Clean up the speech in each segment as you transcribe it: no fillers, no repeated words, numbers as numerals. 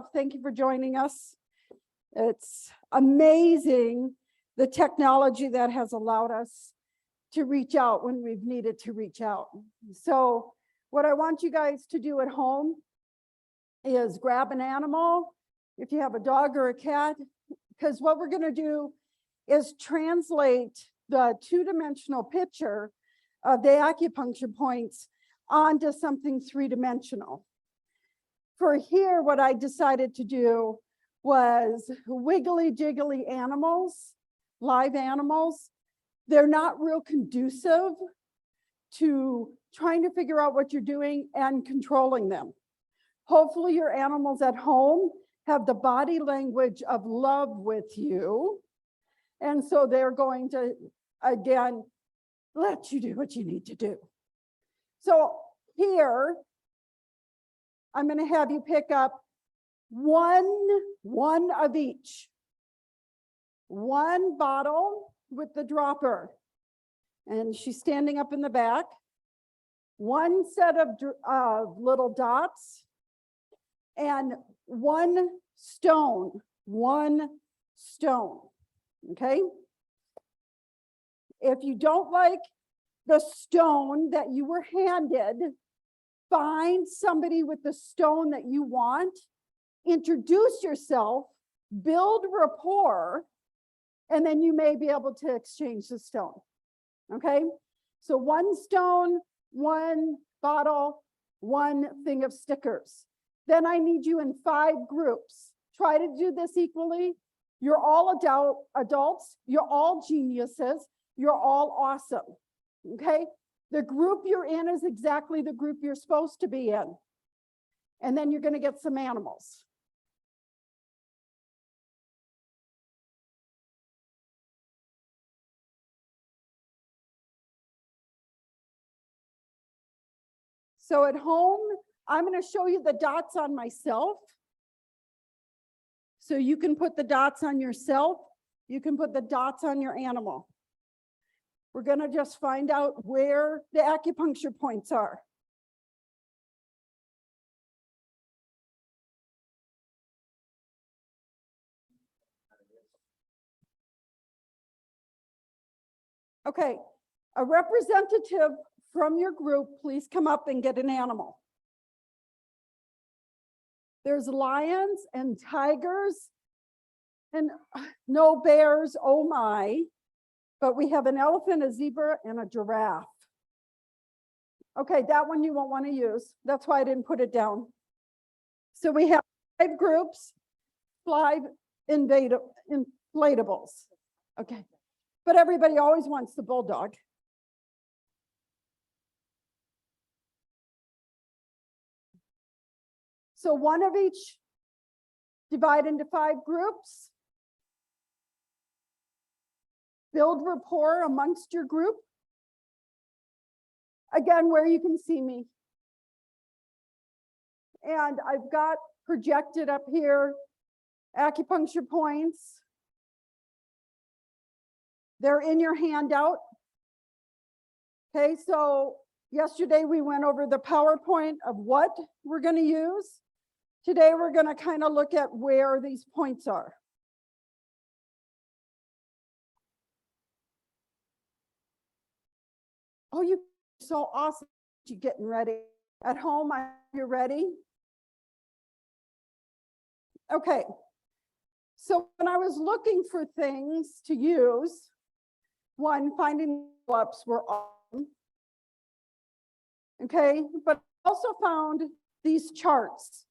Thank you for joining us. It's amazing the technology that has allowed us to reach out when we've needed to reach out. So what I want you guys to do at home is grab an animal, if you have a dog or a cat, because what we're going to do is translate the two-dimensional picture of the acupuncture points onto something three-dimensional. For here, what I decided to do was wiggly jiggly animals, live animals. They're not real conducive to trying to figure out what you're doing and controlling them. Hopefully your animals at home have the body language of love with you. And so they're going to, again, let you do what you need to do. So here, I'm going to have you pick up one of each. One bottle with the dropper. And she's standing up in the back. One set of little dots. And one stone. Okay? If you don't like the stone that you were handed, find somebody with the stone that you want, introduce yourself, build rapport, and then you may be able to exchange the stone. Okay? So one stone, one bottle, one thing of stickers. Then I need you in 5 groups. Try to do this equally. You're all adults. You're all geniuses. You're all awesome. Okay? The group you're in is exactly the group you're supposed to be in. And then you're going to get some animals. So at home, I'm going to show you the dots on myself. So you can put the dots on yourself. You can put the dots on your animal. We're going to just find out where the acupuncture points are. Okay, a representative from your group, please come up and get an animal. There's lions and tigers and no bears, oh my. But we have an elephant, a zebra, and a giraffe. Okay, that one you won't want to use. That's why I didn't put it down. So we have 5 groups, 5 inflatables. Okay, but everybody always wants the bulldog. So one of each, divide into 5 groups. Build rapport amongst your group. Again, where you can see me. And I've got projected up here acupuncture points. They're in your handout. Okay, so yesterday we went over the PowerPoint of what we're going to use. Today we're going to kind of look at where these points are. Oh, you're so awesome. You're getting ready. At home, you're ready? Okay. So when I was looking for things to use, one, finding ups were awesome. Okay, but I also found these charts.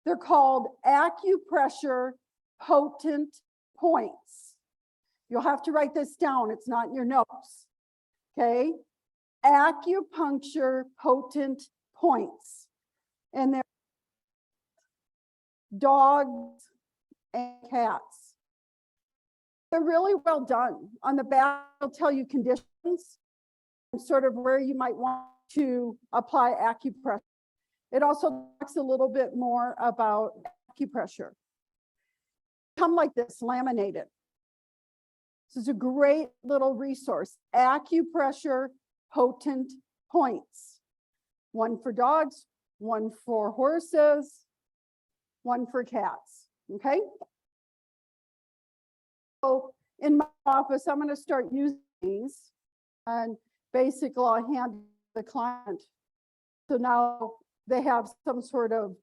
They're called Acupressure Points. You'll have to write this down. It's not in your notes. Okay. Acupuncture Points. And they're dogs and cats. They're really well done. On the back, they'll tell you conditions and sort of where you might want to apply acupressure. It also talks a little bit more about acupressure. Come like this, laminated. This is a great little resource. Acupressure Points. One for dogs, one for horses. one for cats, okay? So in my office, I'm gonna start using these, and basically I'll hand the client. So now they have some sort of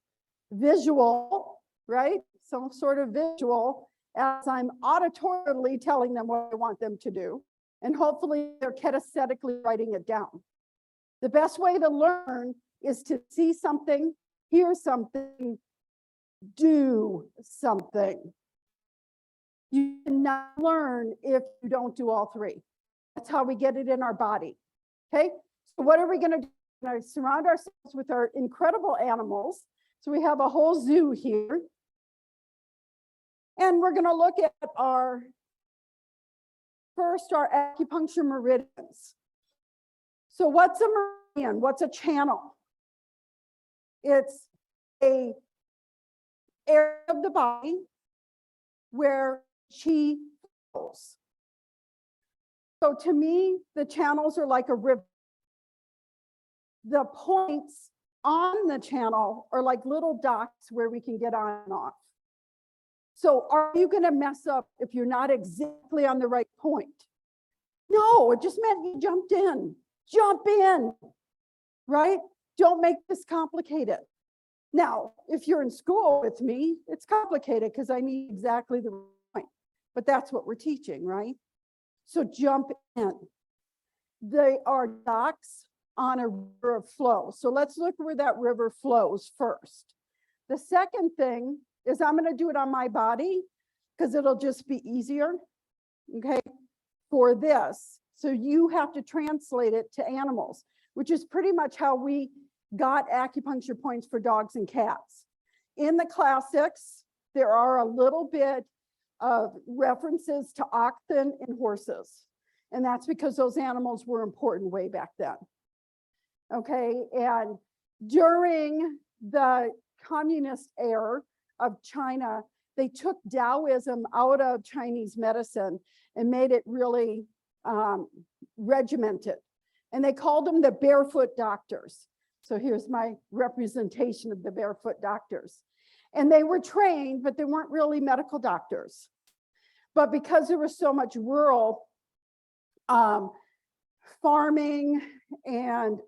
visual, right? Some sort of visual as I'm auditorily telling them what I want them to do. And hopefully they're kinesthetically writing it down. The best way to learn is to see something, hear something, do something. You cannot learn if you don't do all three. That's how we get it in our body. Okay, so what are we going to do? We're going to surround ourselves with our incredible animals. So we have a whole zoo here. And we're going to look at our acupuncture meridians. So what's a meridian? What's a channel? It's an area of the body where chi flows. So to me, the channels are like a river. The points on the channel are like little docks where we can get on and off. So are you going to mess up if you're not exactly on the right point? No, it just meant you jumped in. Jump in, right? Don't make this complicated. Now, if you're in school with me, it's complicated because I need exactly the point. But that's what we're teaching, right? So jump in. They are docks on a river of flow. So let's look where that river flows first. The second thing is I'm going to do it on my body because it'll just be easier, okay, for this. So you have to translate it to animals, which is pretty much how we got acupuncture points for dogs and cats. In the classics, there are a little bit of references to oxen and horses. And that's because those animals were important way back then. Okay, and during the communist era of China, they took Taoism out of Chinese medicine and made it really regimented. And they called them the barefoot doctors. So here's my representation of the barefoot doctors. And they were trained, but they weren't really medical doctors. But because there was so much rural farming and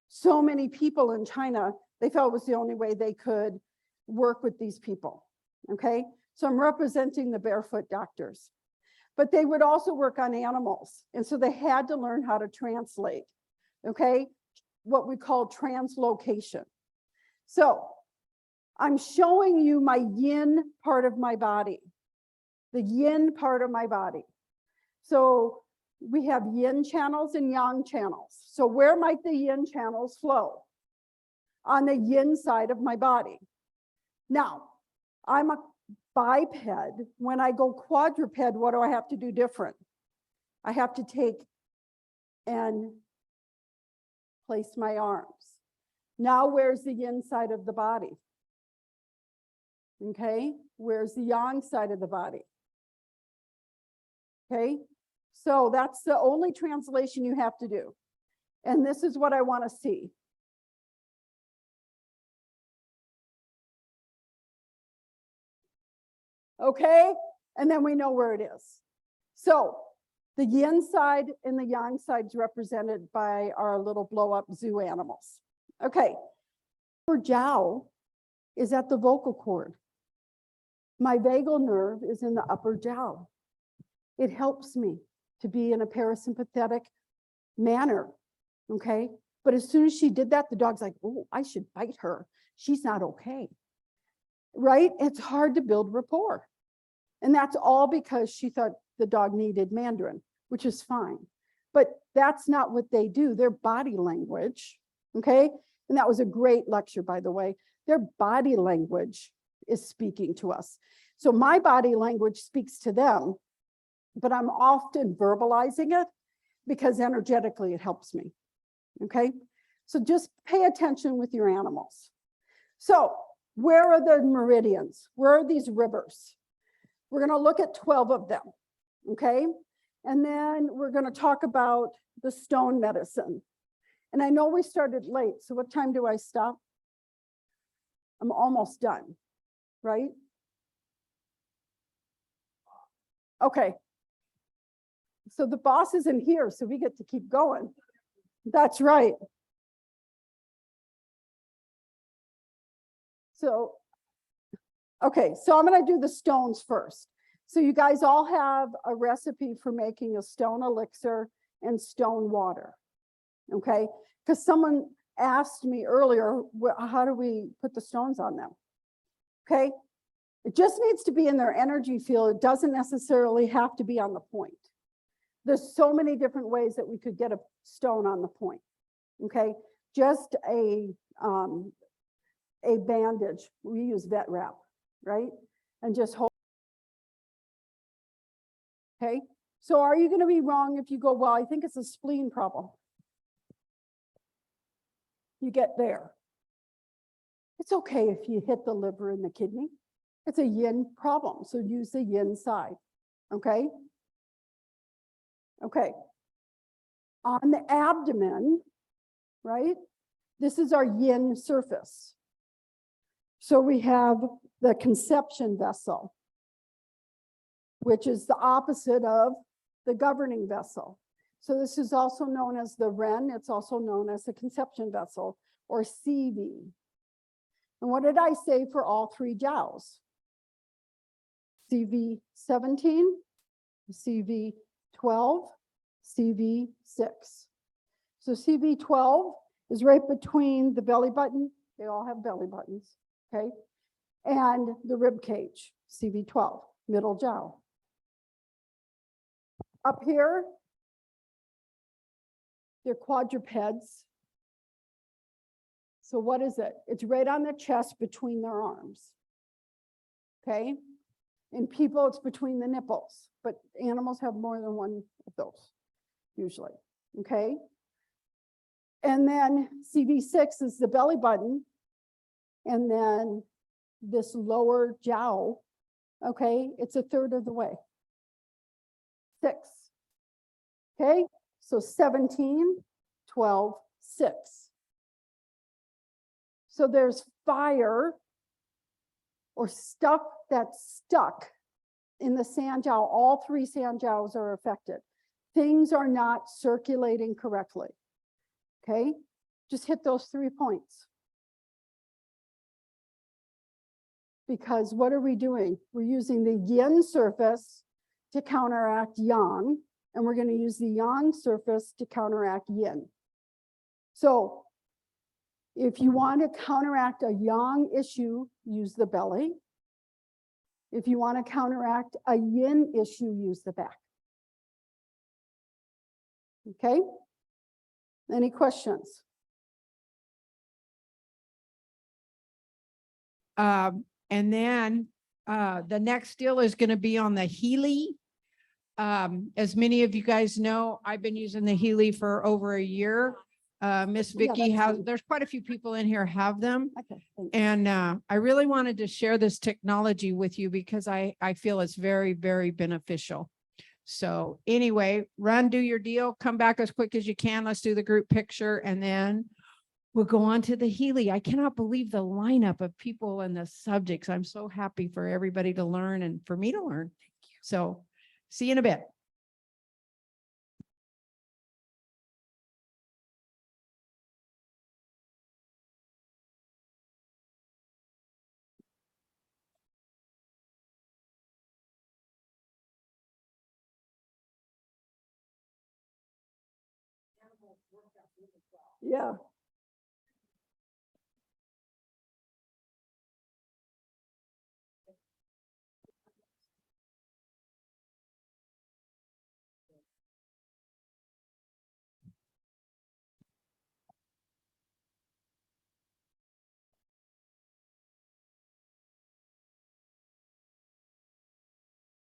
so many people in China, they felt it was the only way they could work with these people, okay? So I'm representing the barefoot doctors. But they would also work on animals. And so they had to learn how to translate, okay? What we call translocation. So I'm showing you my yin part of my body, the yin part of my body. So we have yin channels and yang channels. So where might the yin channels flow? On the yin side of my body. Now, I'm a biped. When I go quadruped, what do I have to do different? I have to take and place my arms. Now, where's the yin side of the body? Okay, where's the yang side of the body? Okay, so that's the only translation you have to do. And this is what I want to see. Okay, and then we know where it is. So the yin side and the yang side is represented by our little blow up zoo animals. Okay, for jiao is at the vocal cord. My vagal nerve is in the upper jiao. It helps me to be in a parasympathetic manner, okay? But as soon as she did that, the dog's like, oh, I should bite her. She's not okay, right? It's hard to build rapport. And that's all because she thought the dog needed Mandarin, which is fine. But that's not what they do. Their body language, okay? And that was a great lecture, by the way. Their body language is speaking to us. So my body language speaks to them, but I'm often verbalizing it because energetically it helps me, okay? So just pay attention with your animals. So where are the meridians? Where are these rivers? We're gonna look at 12 of them, okay? And then we're gonna talk about the stone medicine. And I know we started late, so what time do I stop? I'm almost done. right? Okay. So the boss isn't here, so we get to keep going. That's right. So, okay, so I'm going to do the stones first. So you guys all have a recipe for making a stone elixir and stone water. Okay, because someone asked me earlier, how do we put the stones on them? Okay, it just needs to be in their energy field. It doesn't necessarily have to be on the point. There's so many different ways that we could get a stone on the point. Okay, just a bandage. We use vet wrap, right? And just hold. Okay, so are you going to be wrong if you go, well, I think it's a spleen problem? You get there. It's okay if you hit the liver and the kidney. It's a yin problem, so use the yin side, okay? Okay. On the abdomen, right? This is our yin surface. So we have the conception vessel, which is the opposite of the governing vessel. So this is also known as the Ren. It's also known as the conception vessel, or CV. And what did I say for all three jiaos? CV17, CV12, CV6. So CV12 is right between the belly button. They all have belly buttons, okay? And the rib cage, CV12, middle jiao. Up here, they're quadrupeds. So what is it? It's right on the chest between their arms, okay? In people, it's between the nipples, but animals have more than one of those, usually, okay? And then CV6 is the belly button, and then this lower jiao, okay, it's a third of the way. 6, okay? So 17, 12, 6. So there's fire or stuff that's stuck in the sanjiao. All three sanjiaos are affected. Things are not circulating correctly. Okay, just hit those 3 points. Because what are we doing? We're using the yin surface to counteract yang, and we're going to use the yang surface to counteract yin. So if you want to counteract a yang issue, use the belly. If you want to counteract a yin issue, use the back. Okay? Any questions? And then the next deal is going to be on the Healy. As many of you guys know, I've been using the Healy for over a year. Miss Vicky has, there's quite a few people in here have them. Okay, and I really wanted to share this technology with you because I feel it's very, very beneficial. So anyway, run, do your deal, come back as quick as you can. Let's do the group picture and then we'll go on to the Healy. I cannot believe the lineup of people and the subjects. I'm so happy for everybody to learn and for me to learn. Thank you. So see you in a bit. yeah.